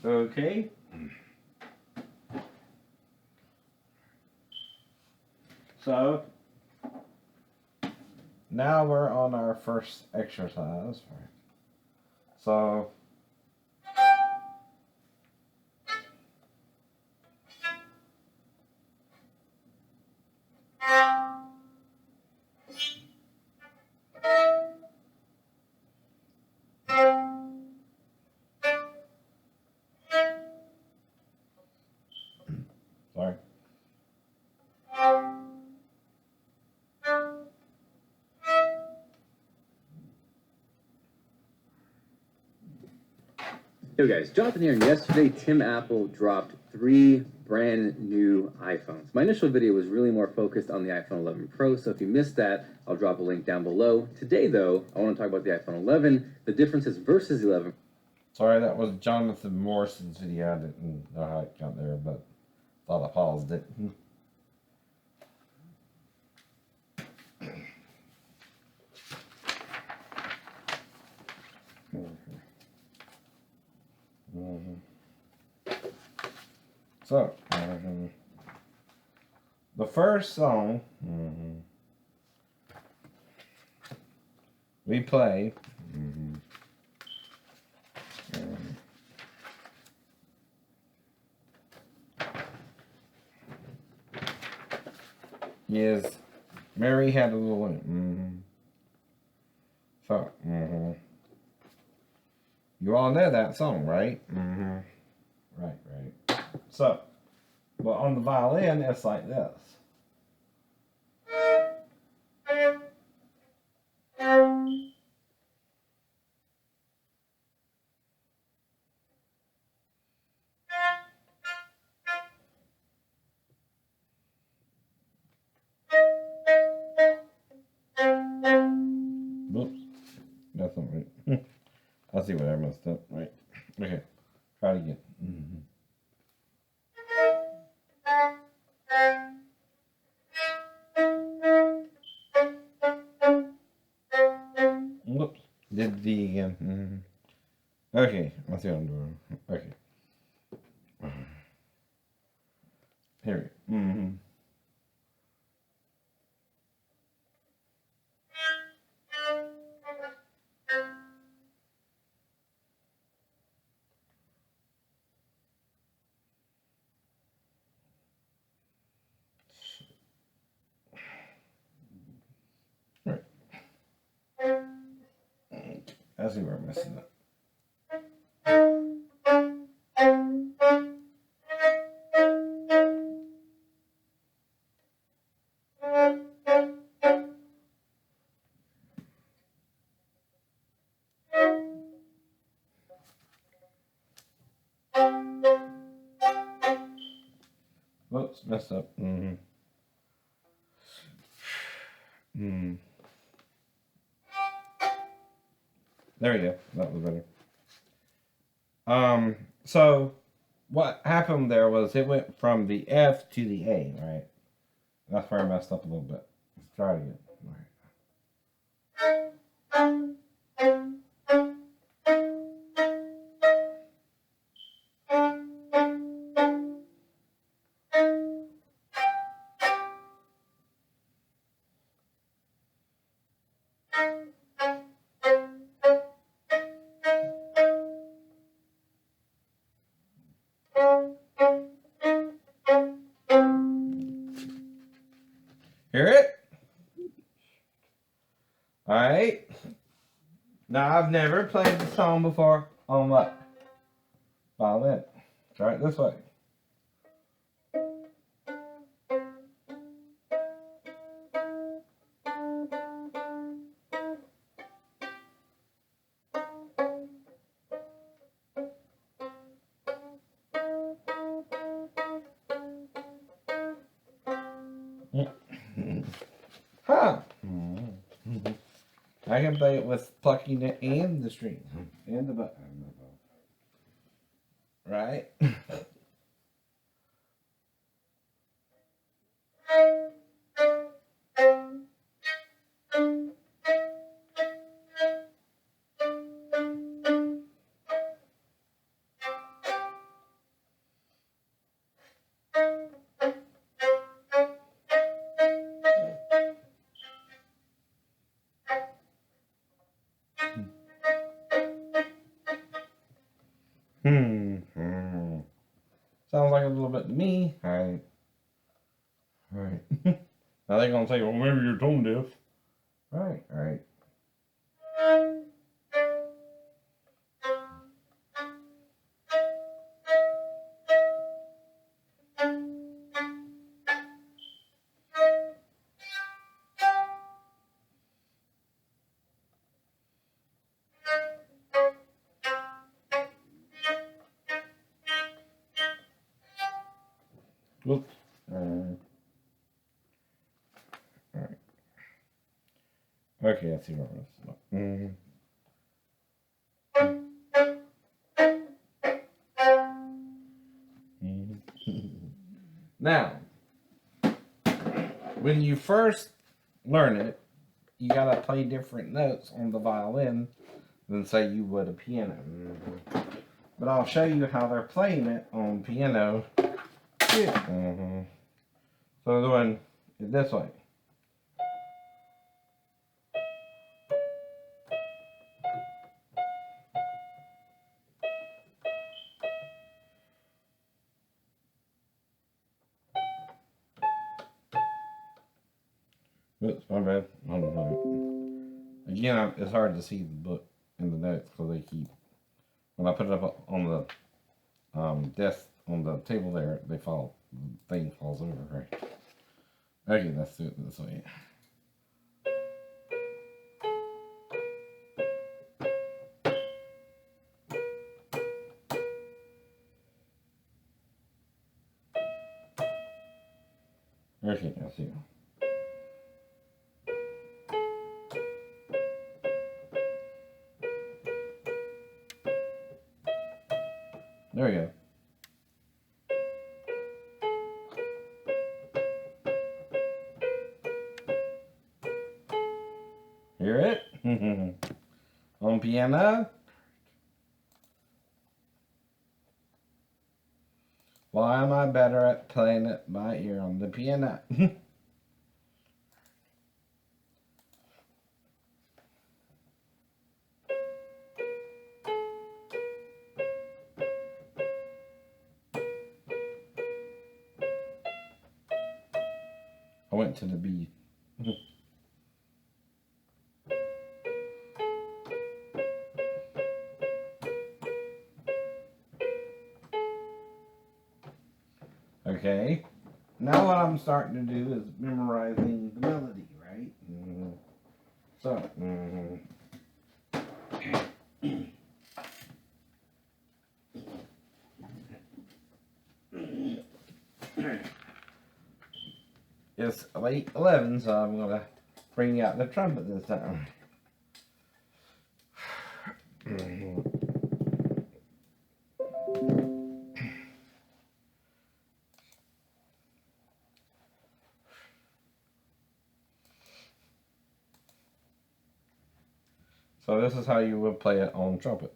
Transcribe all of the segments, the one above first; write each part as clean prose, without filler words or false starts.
Okay. So now we're on our first exercise. So sorry. Yo guys, Jonathan here, and yesterday Tim Apple dropped 3 brand new iPhones. My initial video was really more focused on the iPhone 11 Pro, so if you missed that, I'll drop a link down below. Today though, I want to talk about the iPhone 11, the differences versus the 11. Sorry, that was Jonathan Morrison's video. I didn't know how it got there, but thought I paused it. So, the first song we play is Mary Had a Little Lamb. So, you all know that song, right? Right. So, but on the violin, it's like this. Whoops, that's not right. I see what I messed up. Right. Okay, try it again. Whoops, did D again. Okay, let's see what I'm doing. Okay. Here we go. Right. I see where I'm messing up. Whoops, messed up. There we go. That was better. So what happened there was it went from the F to the A, right? That's where I messed up a little bit. Let's try it again. All right. Hear it? All right. Now I've never played the song before on what? Violin. Try it this way. Huh. I can play it with plucking it and the string and the button. Right? Sounds like a little bit to me. Alright. Alright. Now they're gonna say, well, maybe you're tone deaf. Alright. Whoops. Alright. Okay, I see where it is. Now, when you first learn it, you gotta play different notes on the violin than say you would a piano. But I'll show you how they're playing it on piano. So they're doing it this way. Oops, my bad. I don't know. Again, it's hard to see the book and the notes because they keep. When I put it up on the desk on the table there, they fall. The thing falls over. Right. Okay, let's do it this way. Okay, I see. There we go. Hear it? On piano. Why am I better at playing it by ear on the piano? I went to the B. Okay. Now what I'm starting to do is memorizing the melody, right? So, it's late 11, so I'm gonna bring out the trumpet this time. So this is how you would play it on trumpet.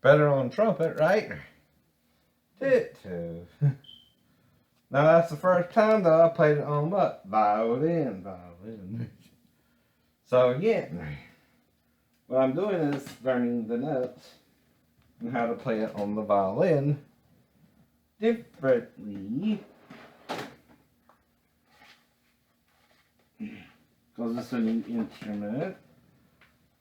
Better on trumpet, right? Now that's the first time though I played it on what? Violin. So again, what I'm doing is learning the notes and how to play it on the violin differently. Because it's a new instrument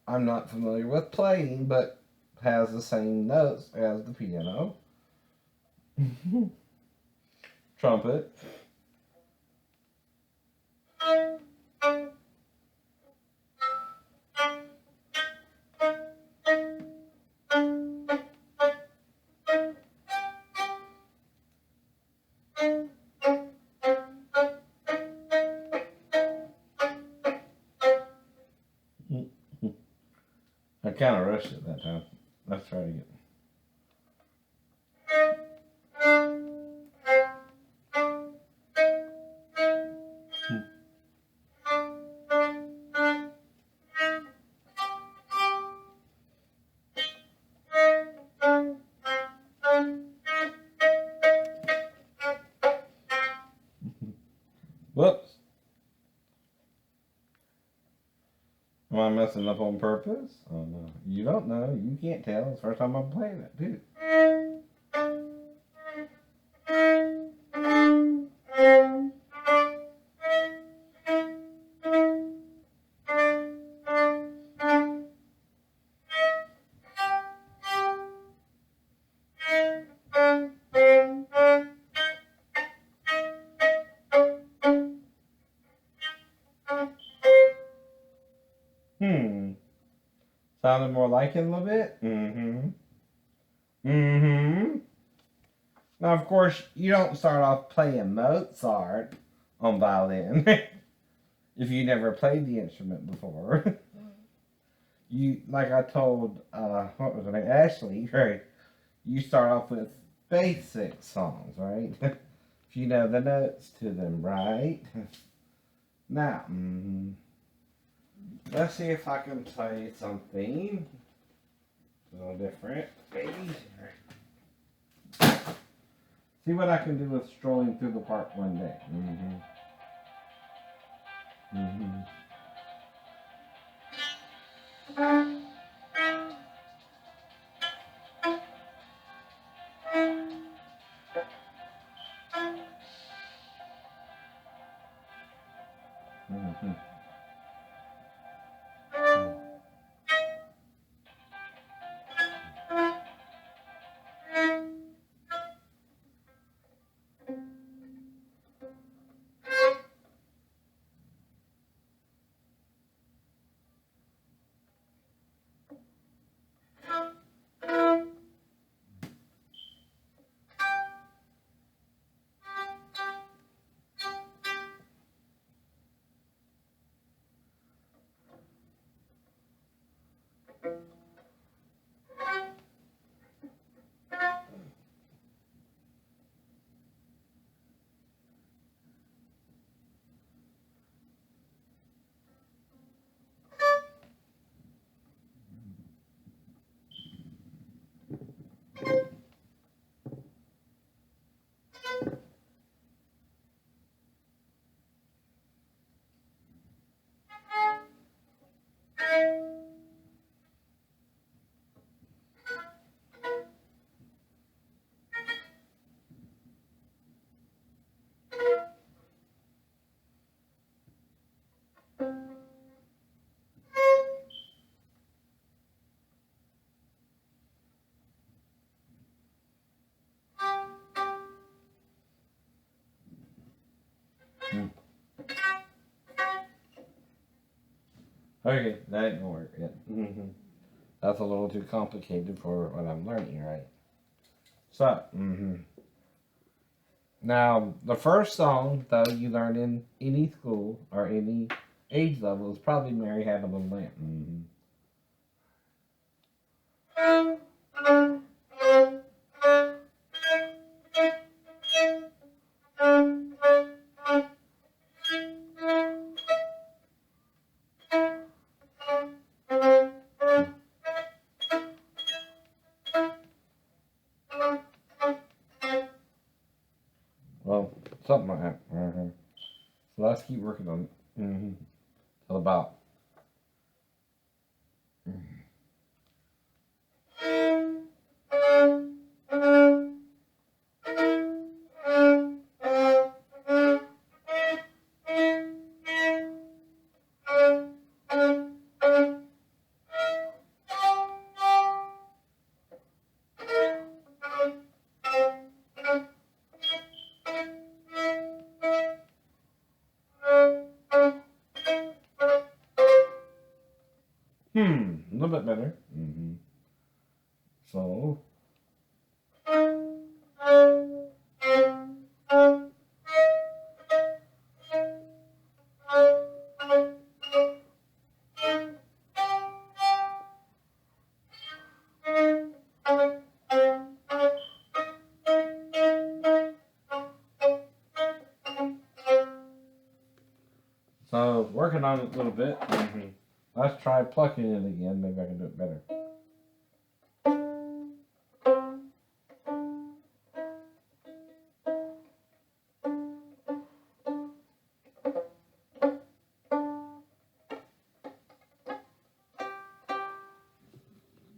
I'm not familiar with playing, but has the same notes as the piano. Trumpet. I kind of rushed it that time. Let's try it again. Am I messing up on purpose? Oh no. You don't know. You can't tell. It's the first time I'm playing it, too. Hmm. Sounded more like it a little bit? Mm-hmm. Mm-hmm. Now, of course, you don't start off playing Mozart on violin if you never played the instrument before. You, like I told, what was her name? Ashley, right? You start off with basic songs, right? If you know the notes to them, right? Now, let's see if I can play something a little different. Maybe. See what I can do with strolling through the park one day. Okay, that didn't work yet. That's a little too complicated for what I'm learning, right? So, now the first song though you learn in any school or any age level is probably "Mary Had a Little Lamb." Well, something like that. So let's keep working on it. Till about. A little bit better. So. So working on it a little bit. Let's try plucking it again. Maybe I can do it better.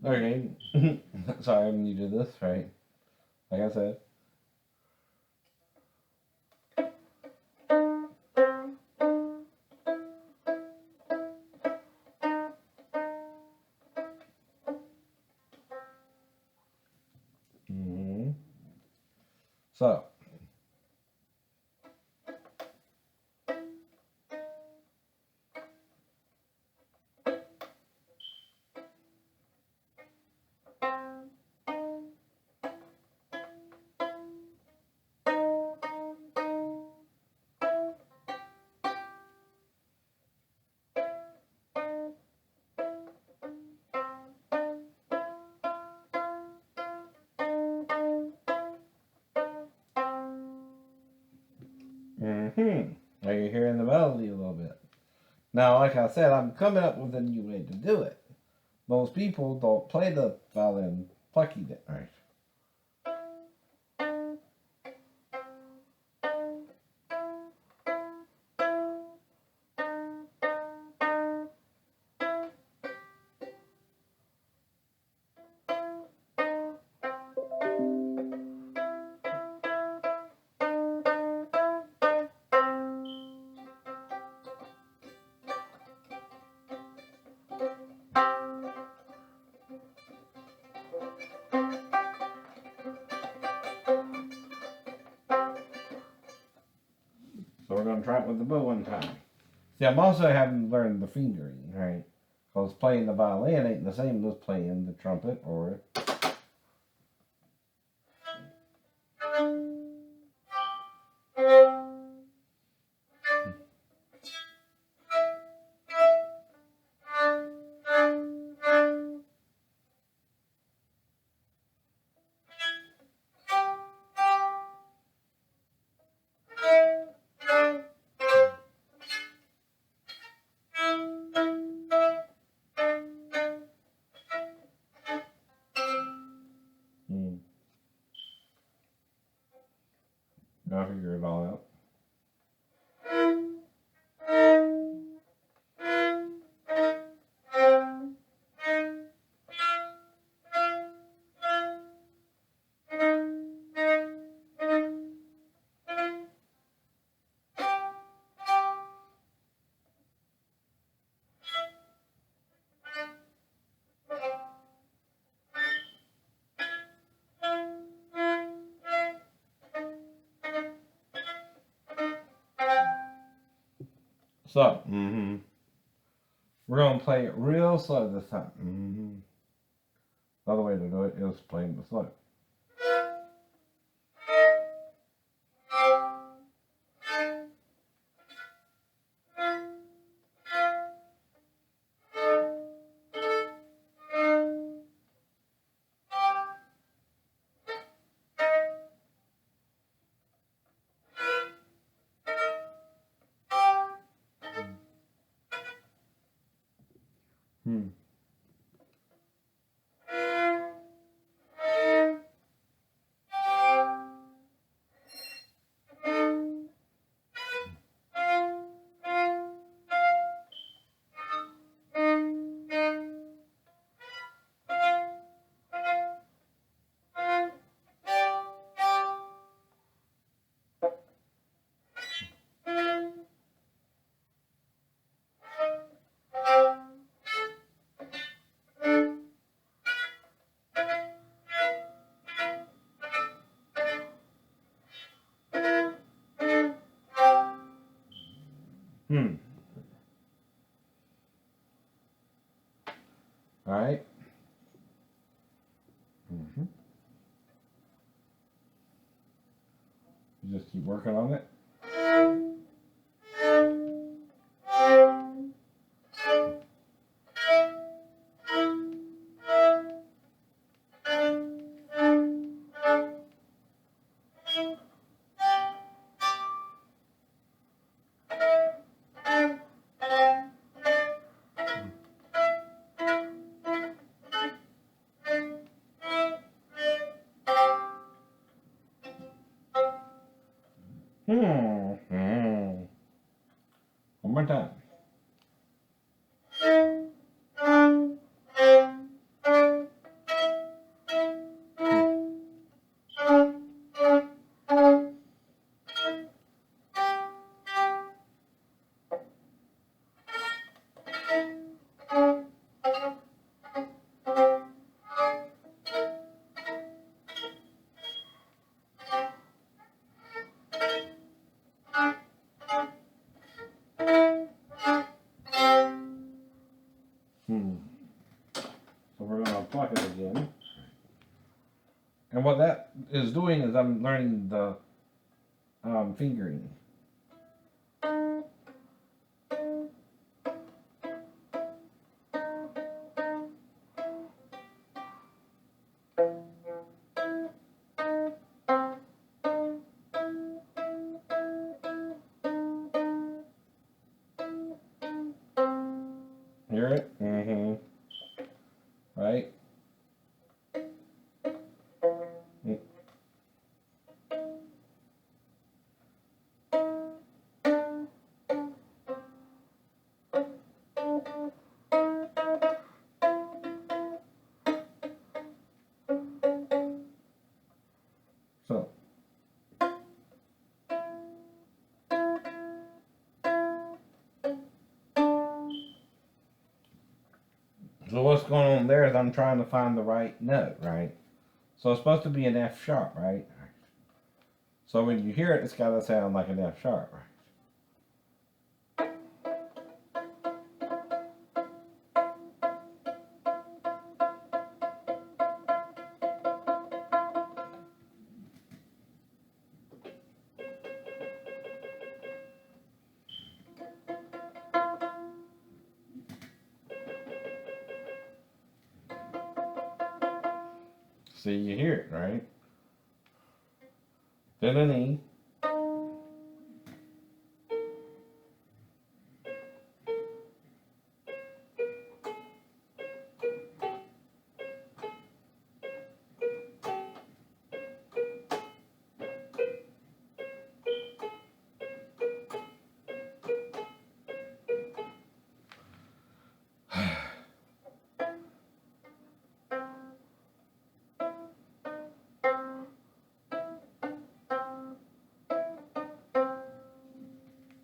Okay. Sorry, I'm new to this, right? Like I said. Mm-hmm. So. Mm-hmm. Now you're hearing the melody a little bit. Now, like I said, I'm coming up with a new way to do it. Most people don't play the violin plucky right. So we're going to try it with the bow one time. See, I'm also having to learn the fingering, right? Because playing the violin ain't the same as playing the trumpet or... Hmm. Gotta figure it all out. So, we're going to play it real slow this time. Another way to do it is playing the slow. Hmm. Hmm. All right. You just keep working on it. One more time. it again. And what that is doing is I'm learning the fingering. Hear it? Mm-hmm. Right? So. So what's going on there is I'm trying to find the right note, right? So it's supposed to be an F sharp, right? So when you hear it, it's got to sound like an F sharp, right? See, you hear it, right? Then an E.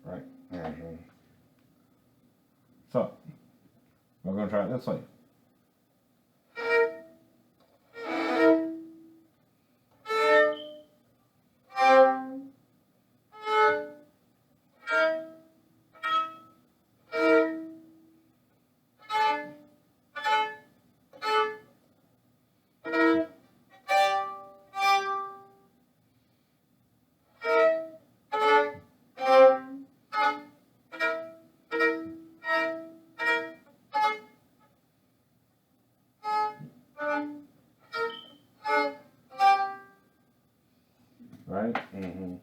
Right. Mm-hmm. So, we're going to try it this way. Right? Mm-hmm.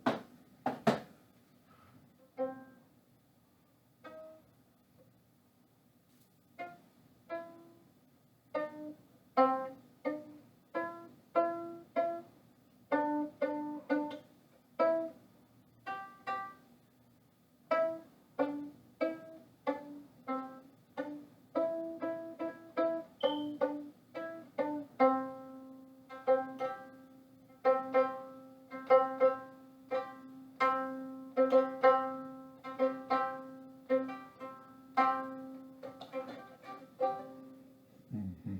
Mm-hmm.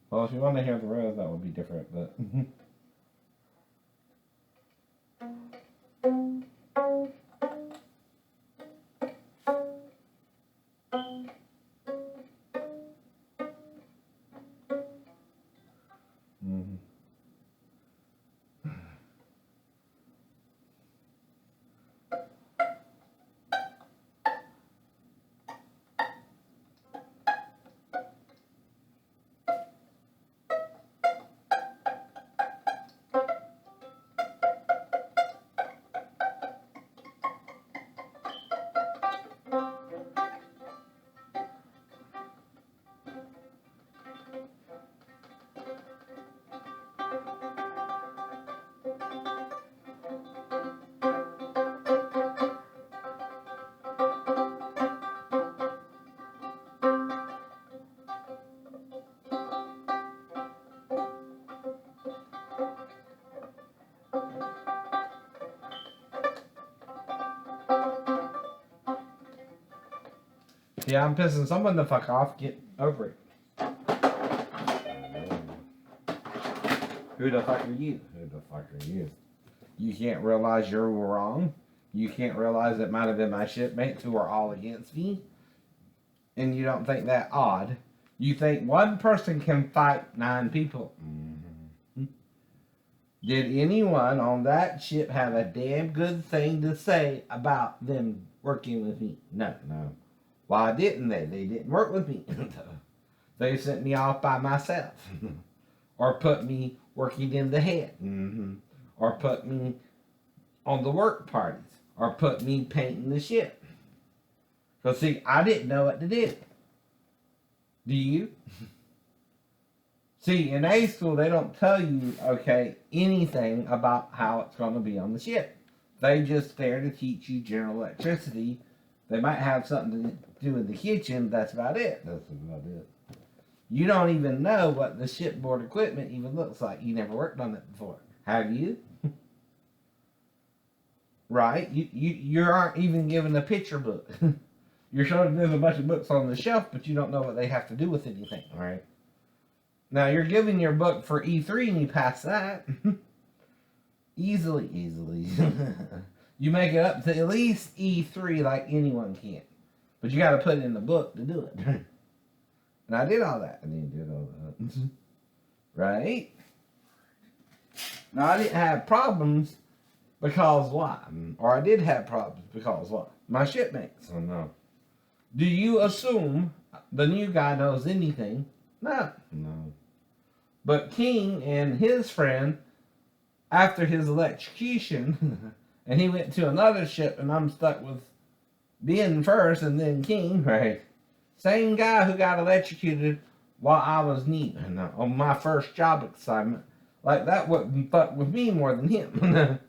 Well, if you want to hear the rest, that would be different, but. Mm-hmm. Yeah, I'm pissing someone the fuck off. Get over it. Who the fuck are you? Who the fuck are you? You can't realize you're wrong. You can't realize it might have been my shipmates who are all against me. And you don't think that odd You think one person can fight 9 people? Mm-hmm. Did anyone on that ship have a damn good thing to say about them working with me? No. Why didn't they? They didn't work with me. They sent me off by myself. Or put me working in the head. Mm-hmm. Or put me on the work parties. Or put me painting the ship. So see, I didn't know what to do. Do you? See, in A school, they don't tell you, okay, anything about how it's going to be on the ship. They just there to teach you general electricity. They might have something to do with the kitchen. That's about it. You don't even know what the shipboard equipment even looks like. You never worked on it before. Have you? Right? You aren't even given a picture book. You're showing there's a bunch of books on the shelf, but you don't know what they have to do with anything, right? Now, you're given your book for E3 and you pass that. Easily. You make it up to at least E3 like anyone can. But you got to put it in the book to do it. And I did all that. Right? Now, I didn't have problems because why? Or I did have problems because what? My shipmates. Oh, no. Do you assume the new guy knows anything? No. But King and his friend, after his electrocution, and he went to another ship, and I'm stuck with Ben first and then King, right? Same guy who got electrocuted while I was on my first job assignment. Like, that wouldn't fuck with me more than him.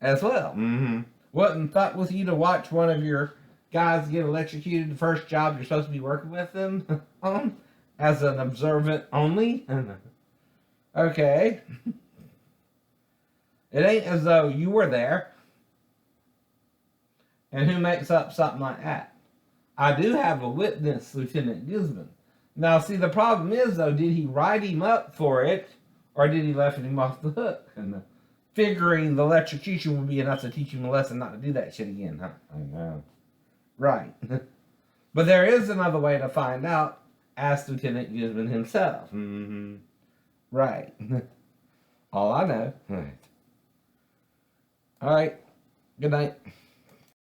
As well. Mm-hmm. Wouldn't fuck with you to watch one of your guys get electrocuted the first job you're supposed to be working with them on as an observant only. Okay. It ain't as though you were there. And who makes up something like that? I do have a witness, Lieutenant Gisman. Now, see, the problem is, though, did he write him up for it, or did he left him off the hook? And figuring the electrocution would be enough to teach him a lesson not to do that shit again, huh? I know. Right. But there is another way to find out. Ask Lieutenant Gisman himself. Mm-hmm. Right. All I know. All right. Good night.